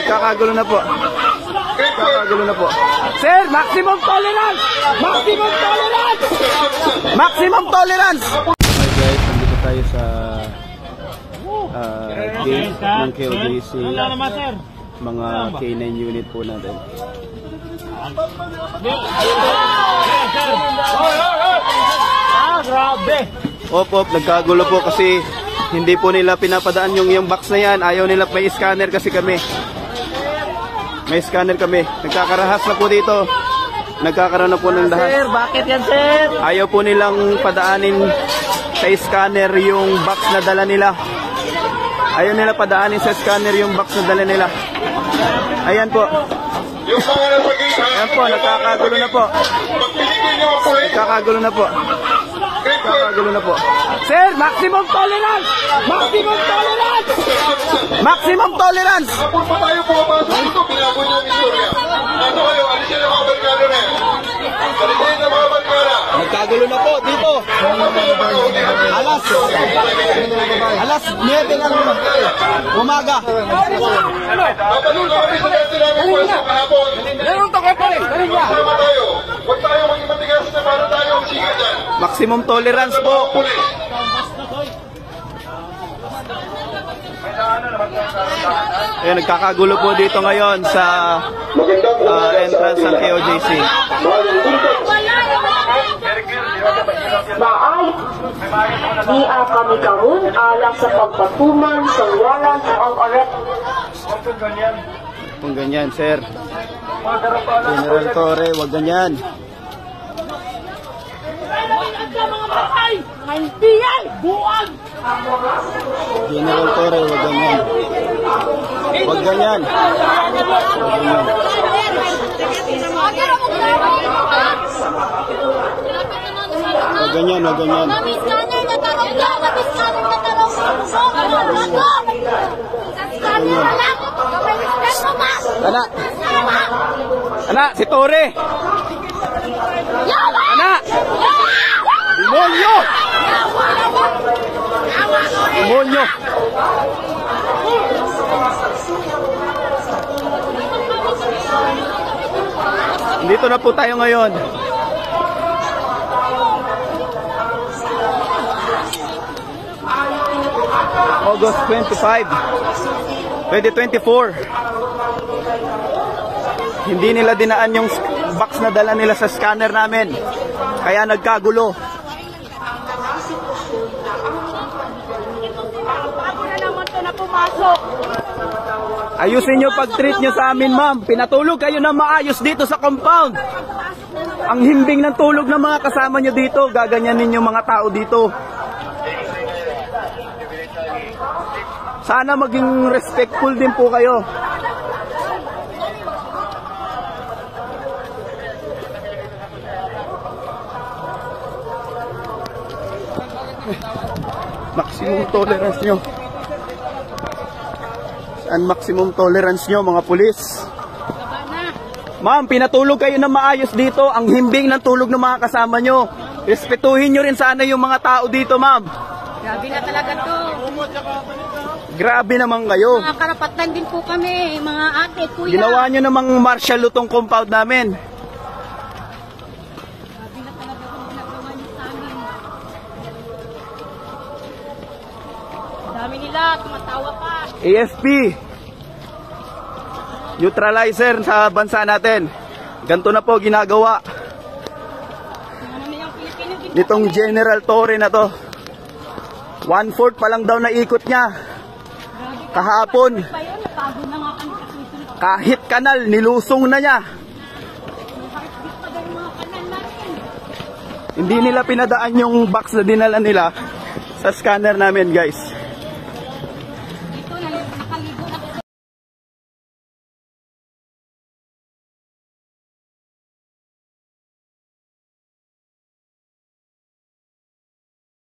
Kakagulo na po. Kakagulo na po. Sir, maximum tolerance! Maximum tolerance! Maximum tolerance! Hi guys, nandito tayo sa gate ng KOJC. Mga K9 unit po natin. Grabe! Op, nagkagulo po kasi hindi po nila pinapadaan yung box na yan. Ayaw nila, may scanner kasi kami. May scanner kami. Nagkakarahas na po dito. Nagkakaroon na po ng dahas. Sir, bakit yan, sir? Ayaw po nilang padaanin sa scanner yung box na dala nila. Ayaw nila padaanin sa scanner yung box na dala nila. Ayan po. Ayan po, nagkakagulo na po. Nagkakagulo na po. Kakagulo na po. Sir, maximum tolerance! Maximum tolerance! Maximum tolerance! Kapag pa tayo pumapasok dito, binago niyo ang istorya. Ano kayo? Alisin yung mga barkada na yan. Alisin yung mga barkada. Nagkagulo na po dito. Alas 9 ng umaga. Dapat yung kami sa dati namin pwesto kahapon. Meron to, kapal! Sama tayo. Huwag tayo maging matigas na para tayo ang sigat dyan. Maximum tolerance po. Ayan, nagkakagulo po dito ngayon sa entrance ng KOJC. Di kami karon alang sa pagpatuman sa warrant of arrest. Kung ganyan, sir. General Torre, wag ganyan. General Torre, wag ganyan. Wag ganyan. Wag ganyan, wag ganyan. Anak, si Torre. Anak. Demonyo! Demonyo! Dito na po tayo ngayon. August 25, 2024. Hindi nila dinaan yung box na dala nila sa scanner namin. Kaya nagkagulo. Ayusin nyo pag-treat nyo sa amin, ma'am. Pinatulog kayo na maayos dito sa compound. Ang himbing ng tulog ng mga kasama nyo dito, gaganyanin yung mga tao dito. Sana maging respectful din po kayo. Maximum tolerance nyo. Saan maximum tolerance nyo, mga pulis? Ma'am, pinatulog kayo na maayos dito. Ang himbing ng tulog ng mga kasama nyo. Respetuhin nyo rin sana yung mga tao dito, ma'am. Grabe na talaga to. Grabe naman kayo. Mga karapatan din po kami, mga ate, kuya. Ginawa nyo namang martial law tong compound namin. Grabe na talaga kung ginagawa niyo sa amin. Dami nila, tumatawa pa. AFP, neutralizer sa bansa natin. Ganito na po ginagawa nitong General Torre na to. 1/4 pa lang daw na ikot niya kahapon. Kahit kanal nilusong na niya. Hindi nila pinadaan yung box na dinala nila sa scanner namin, guys.